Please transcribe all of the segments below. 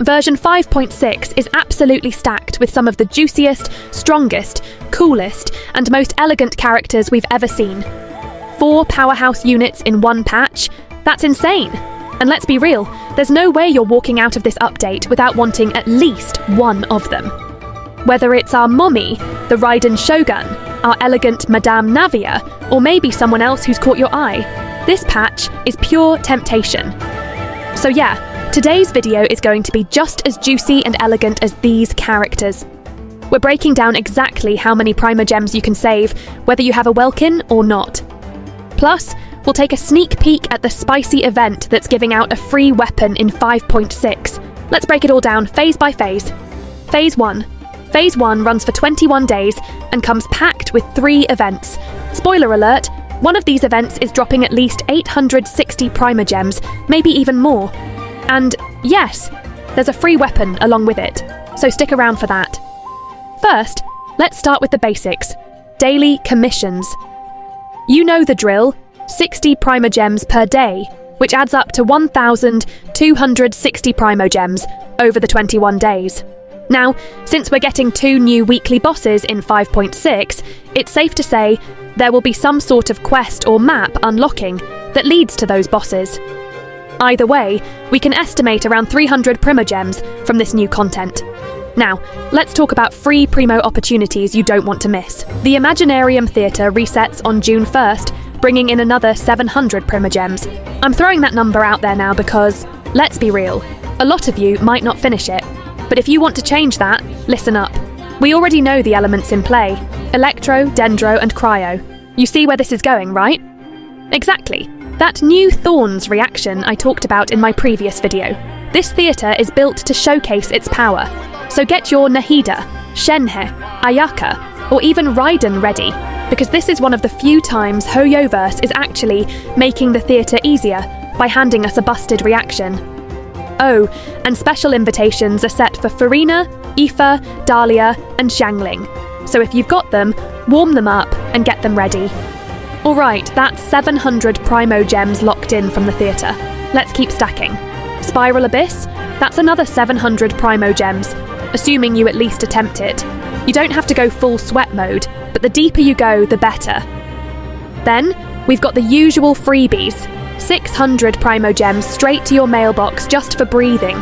Version 5.6 is absolutely stacked with some of the juiciest, strongest, coolest, and most elegant characters we've ever seen. 4 powerhouse units in one patch? That's insane! And let's be real, there's no way you're walking out of this update without wanting at least one of them. Whether it's our mommy, the Raiden Shogun, our elegant Madame Navia, or maybe someone else who's caught your eye, this patch is pure temptation. So yeah, today's video is going to be just as juicy and elegant as these characters. We're breaking down exactly how many Primogems you can save, whether you have a Welkin or not. Plus, we'll take a sneak peek at the spicy event that's giving out a free weapon in 5.6. Let's break it all down phase by phase. Phase 1. Phase 1 runs for 21 days and comes packed with 3 events. Spoiler alert, one of these events is dropping at least 860 Primogems, maybe even more. And yes, there's a free weapon along with it, so stick around for that. First, let's start with the basics. Daily commissions. You know the drill, 60 Primogems per day, which adds up to 1,260 Primogems over the 21 days. Now, since we're getting 2 new weekly bosses in 5.6, it's safe to say there will be some sort of quest or map unlocking that leads to those bosses. Either way, we can estimate around 300 Primogems from this new content. Now, let's talk about free Primo opportunities you don't want to miss. The Imaginarium Theatre resets on June 1st, bringing in another 700 Primogems. I'm throwing that number out there now because, let's be real, a lot of you might not finish it. But if you want to change that, listen up. We already know the elements in play: Electro, Dendro, and Cryo. You see where this is going, right? Exactly. That new Thorns reaction I talked about in my previous video. This theatre is built to showcase its power. So get your Nahida, Shenhe, Ayaka, or even Raiden ready, because this is one of the few times Hoyoverse is actually making the theatre easier by handing us a busted reaction. Oh, and special invitations are set for Farina, Aoife, Dahlia, and Xiangling. So if you've got them, warm them up and get them ready. Alright, that's 700 Primogems locked in from the theatre. Let's keep stacking. Spiral Abyss? That's another 700 Primogems, assuming you at least attempt it. You don't have to go full sweat mode, but the deeper you go, the better. Then, we've got the usual freebies. 600 Primogems straight to your mailbox just for breathing.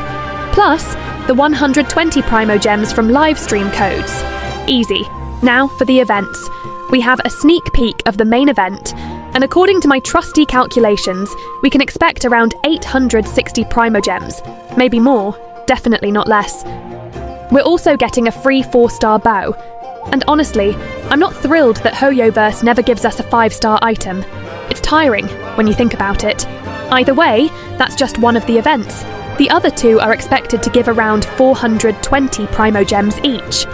Plus, the 120 Primogems from livestream codes. Easy. Now for the events. We have a sneak peek of the main event, and according to my trusty calculations, we can expect around 860 Primogems. Maybe more, definitely not less. We're also getting a free 4-star bow. And honestly, I'm not thrilled that Hoyoverse never gives us a 5-star item. It's tiring when you think about it. Either way, that's just one of the events. The other 2 are expected to give around 420 Primogems each.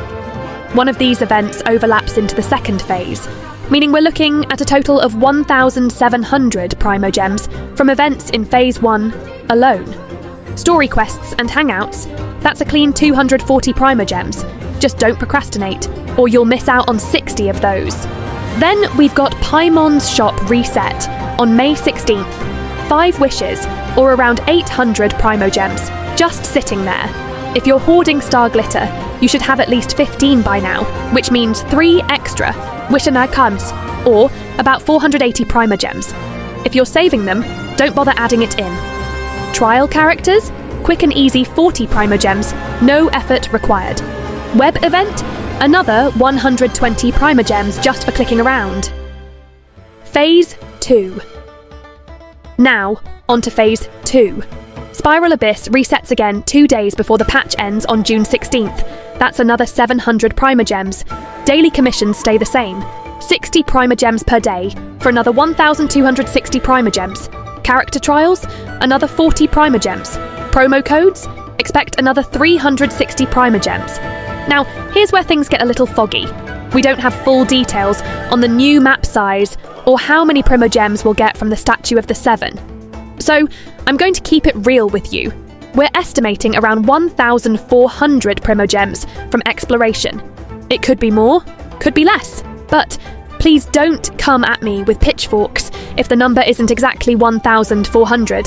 One of these events overlaps into the second phase, meaning we're looking at a total of 1,700 Primogems from events in Phase 1 alone. Story quests and hangouts, that's a clean 240 Primogems. Just don't procrastinate, or you'll miss out on 60 of those. Then we've got Paimon's shop reset on May 16th. 5 wishes, or around 800 Primogems, just sitting there. If you're hoarding Star Glitter, you should have at least 15 by now, which means 3 extra Wishanagams, or about 480 Primogems. If you're saving them, don't bother adding it in. Trial characters? Quick and easy 40 Primogems, no effort required. Web event? Another 120 Primogems just for clicking around. Phase 2. Now, on to Phase 2. Spiral Abyss resets again 2 days before the patch ends on June 16th. That's another 700 Primogems. Daily commissions stay the same. 60 Primogems per day, for another 1,260 Primogems. Character trials? Another 40 Primogems. Promo codes? Expect another 360 Primogems. Now, here's where things get a little foggy. We don't have full details on the new map size or how many Primogems we'll get from the Statue of the Seven. So, I'm going to keep it real with you. We're estimating around 1,400 Primogems from exploration. It could be more, could be less, but please don't come at me with pitchforks if the number isn't exactly 1,400.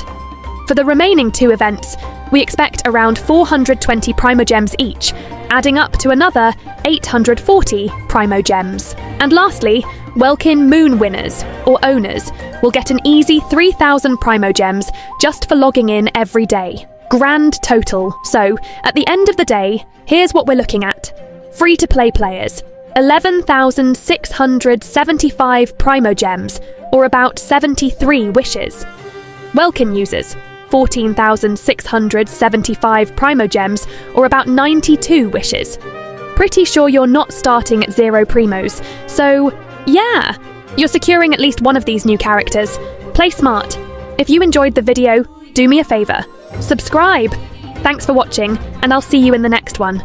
For the remaining 2 events, we expect around 420 Primogems each, adding up to another 840 Primogems. And lastly, Welkin Moon winners, or owners, will get an easy 3,000 Primogems just for logging in every day. Grand total. So, at the end of the day, here's what we're looking at. Free-to-play players, 11,675 Primogems, or about 73 wishes. Welkin users, 14,675 Primogems, or about 92 wishes. Pretty sure you're not starting at 0 primos, so yeah, you're securing at least one of these new characters. Play smart. If you enjoyed the video, do me a favour. Subscribe. Thanks for watching, and I'll see you in the next one.